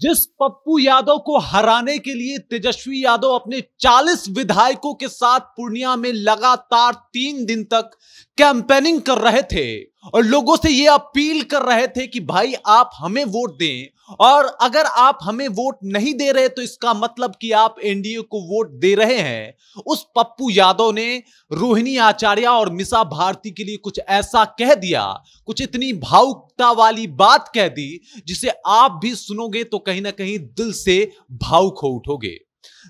जिस पप्पू यादव को हराने के लिए तेजस्वी यादव अपने 40 विधायकों के साथ पूर्णिया में लगातार 3 दिन तक कैंपेनिंग कर रहे थे और लोगों से यह अपील कर रहे थे कि भाई आप हमें वोट दें, और अगर आप हमें वोट नहीं दे रहे तो इसका मतलब कि आप एनडीए को वोट दे रहे हैं। उस पप्पू यादव ने रोहिणी आचार्य और मिसा भारती के लिए कुछ ऐसा कह दिया, कुछ इतनी भावुकता वाली बात कह दी जिसे आप भी सुनोगे तो कहीं ना कहीं दिल से भावुक हो उठोगे।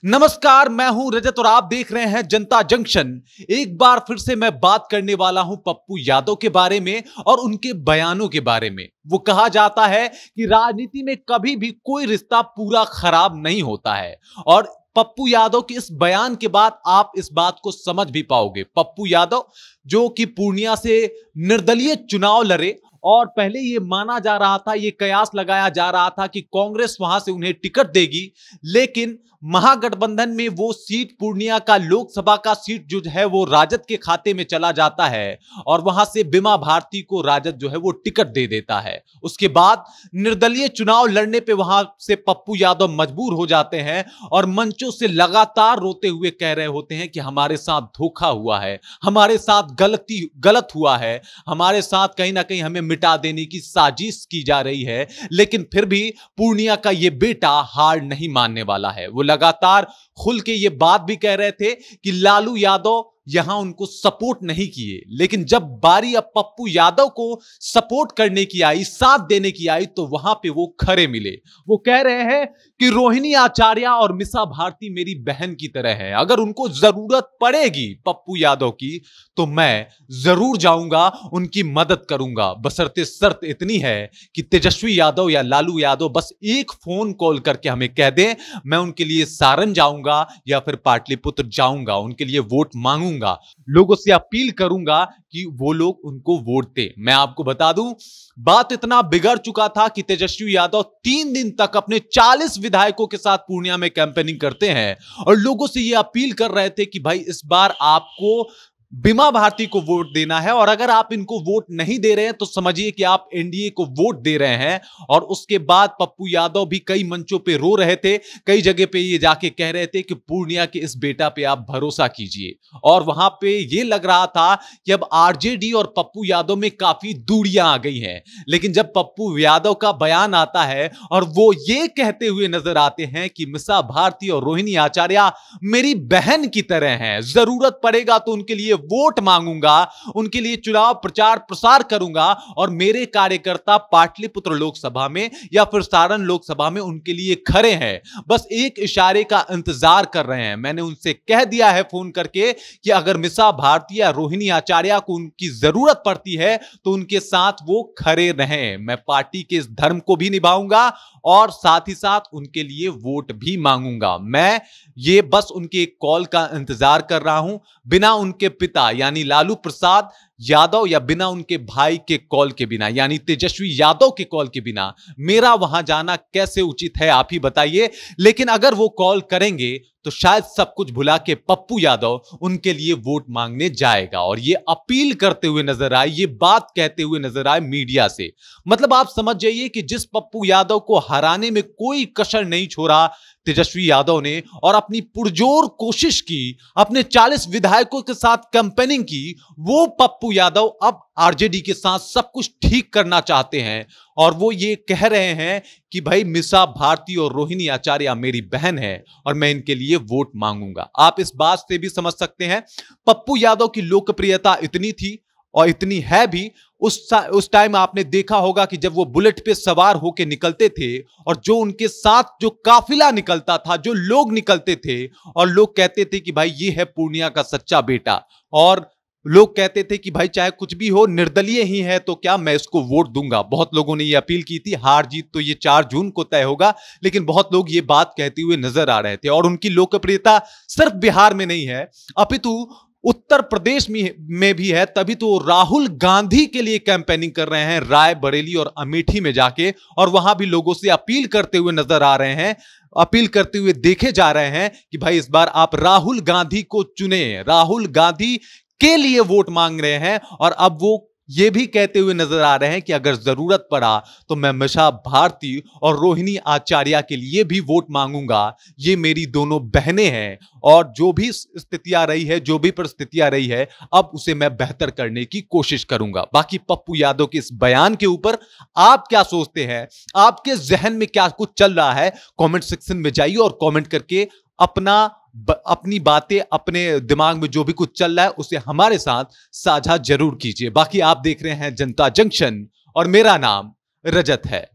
नमस्कार, मैं हूं रजत और आप देख रहे हैं जनता जंक्शन। एक बार फिर से मैं बात करने वाला हूं पप्पू यादव के बारे में और उनके बयानों के बारे में। वो कहा जाता है कि राजनीति में कभी भी कोई रिश्ता पूरा खराब नहीं होता है, और पप्पू यादव के इस बयान के बाद आप इस बात को समझ भी पाओगे। पप्पू यादव जो कि पूर्णिया से निर्दलीय चुनाव लड़े, और पहले ये माना जा रहा था, ये कयास लगाया जा रहा था कि कांग्रेस वहां से उन्हें टिकट देगी, लेकिन महागठबंधन में वो सीट, पूर्णिया का लोकसभा का सीट जो है वो राजद के खाते में चला जाता है और वहां से बिमा भारती को राजद जो है वो टिकट दे देता है। उसके बाद निर्दलीय चुनाव लड़ने पे वहां से पप्पू यादव मजबूर हो जाते हैं और मंचों से लगातार रोते हुए कह रहे होते हैं कि हमारे साथ धोखा हुआ है, हमारे साथ गलत हुआ है, हमारे साथ कहीं ना कहीं हमें मिटा देने की साजिश की जा रही है। लेकिन फिर भी पूर्णिया का ये बेटा हार नहीं मानने वाला है। वो लगातार खुल के ये बात भी कह रहे थे कि लालू यादव यहां उनको सपोर्ट नहीं किए, लेकिन जब बारी अब पप्पू यादव को सपोर्ट करने की आई, साथ देने की आई, तो वहां पे वो खरे मिले। वो कह रहे हैं कि रोहिणी आचार्य और मिसा भारती मेरी बहन की तरह है, अगर उनको जरूरत पड़ेगी पप्पू यादव की तो मैं जरूर जाऊंगा, उनकी मदद करूंगा, बशर्ते शर्त इतनी है कि तेजस्वी यादव या लालू यादव बस एक फोन कॉल करके हमें कह दें, मैं उनके लिए सारण जाऊंगा या फिर पाटलिपुत्र जाऊंगा, उनके लिए वोट मांगूंगा, लोगों से अपील करूंगा कि वो लोग उनको वोट दें। मैं आपको बता दूं, बात इतना बिगड़ चुका था कि तेजस्वी यादव 3 दिन तक अपने 40 विधायकों के साथ पूर्णिया में कैंपेनिंग करते हैं और लोगों से यह अपील कर रहे थे कि भाई इस बार आपको बिमा भारती को वोट देना है, और अगर आप इनको वोट नहीं दे रहे हैं तो समझिए कि आप एनडीए को वोट दे रहे हैं। और उसके बाद पप्पू यादव भी कई मंचों पे रो रहे थे, कई जगह पे ये जाके कह रहे थे कि पूर्णिया के इस बेटा पे आप भरोसा कीजिए। और वहां पे ये लग रहा था कि अब आरजेडी और पप्पू यादव में काफी दूरियां आ गई हैं। लेकिन जब पप्पू यादव का बयान आता है और वो ये कहते हुए नजर आते हैं कि मिसा भारती और रोहिणी आचार्य मेरी बहन की तरह हैं, जरूरत पड़ेगा तो उनके लिए वोट मांगूंगा, उनके लिए चुनाव प्रचार प्रसार करूंगा, और मेरे कार्यकर्ता पाटलिपुत्र लोकसभा में या फिर सारण लोकसभा में उनके लिए खड़े हैं, बस एक इशारे का इंतजार कर रहे हैं। मैंने उनसे कह दिया है फोन करके कि अगर मिसा भारती या रोहिणी आचार्य को उनकी जरूरत पड़ती है तो उनके साथ वो खड़े रहें। मैं पार्टी के इस धर्म को भी निभाऊंगा और साथ ही साथ उनके लिए वोट भी मांगूंगा। मैं ये बस उनके कॉल का इंतजार कर रहा हूं, बिना उनके पिता यानी लालू प्रसाद यादव या बिना उनके भाई के कॉल के बिना यानी तेजस्वी यादव के कॉल के बिना मेरा वहां जाना कैसे उचित है, आप ही बताइए। लेकिन अगर वो कॉल करेंगे तो शायद सब कुछ भुला के पप्पू यादव उनके लिए वोट मांगने जाएगा और ये अपील करते हुए नजर आए, ये बात कहते हुए नजर आए मीडिया से। मतलब आप समझ जाइए कि जिस पप्पू यादव को हराने में कोई कसर नहीं छोड़ा तेजस्वी यादव ने, और अपनी पुरजोर कोशिश की, अपने 40 विधायकों के साथ कैंपेनिंग की, वो पप्पू यादव अब आरजेडी के साथ सब कुछ ठीक करना चाहते हैं। और वो ये कह रहे हैं कि भाई मिसा भारती और रोहिणी आचार्य मेरी बहन है और मैं इनके लिए वोट मांगूंगा। आप इस बात से भी समझ सकते हैं पप्पू यादव की लोकप्रियता इतनी थी और इतनी है भी। उस टाइम आपने देखा होगा कि जब वो बुलेट पे सवार होके निकलते थे और जो उनके साथ जो काफिला निकलता था, जो लोग निकलते थे, और लोग कहते थे कि भाई ये है पूर्णिया का सच्चा बेटा, और लोग कहते थे कि भाई चाहे कुछ भी हो, निर्दलीय ही है तो क्या, मैं इसको वोट दूंगा। बहुत लोगों ने ये अपील की थी। हार जीत तो ये 4 जून को तय होगा, लेकिन बहुत लोग ये बात कहते हुए नजर आ रहे थे। और उनकी लोकप्रियता सिर्फ बिहार में नहीं है अपितु उत्तर प्रदेश में भी है, तभी तो राहुल गांधी के लिए कैंपेनिंग कर रहे हैं राय बरेली और अमेठी में जाके, और वहां भी लोगों से अपील करते हुए नजर आ रहे हैं, अपील करते हुए देखे जा रहे हैं कि भाई इस बार आप राहुल गांधी को चुने, राहुल गांधी के लिए वोट मांग रहे हैं। और अब वो ये भी कहते हुए नजर आ रहे हैं कि अगर जरूरत पड़ा तो मैं मिशा भारती और रोहिणी आचार्य के लिए भी वोट मांगूंगा। ये मेरी दोनों बहनें हैं और जो भी स्थितियां रही है, जो भी परिस्थितियां रही है, अब उसे मैं बेहतर करने की कोशिश करूंगा। बाकी पप्पू यादव के इस बयान के ऊपर आप क्या सोचते हैं? आपके जहन में क्या कुछ चल रहा है? कमेंट सेक्शन में जाइए और कमेंट करके अपनी बातें, अपने दिमाग में जो भी कुछ चल रहा है उसे हमारे साथ साझा जरूर कीजिए। बाकी आप देख रहे हैं जनता जंक्शन और मेरा नाम रजत है।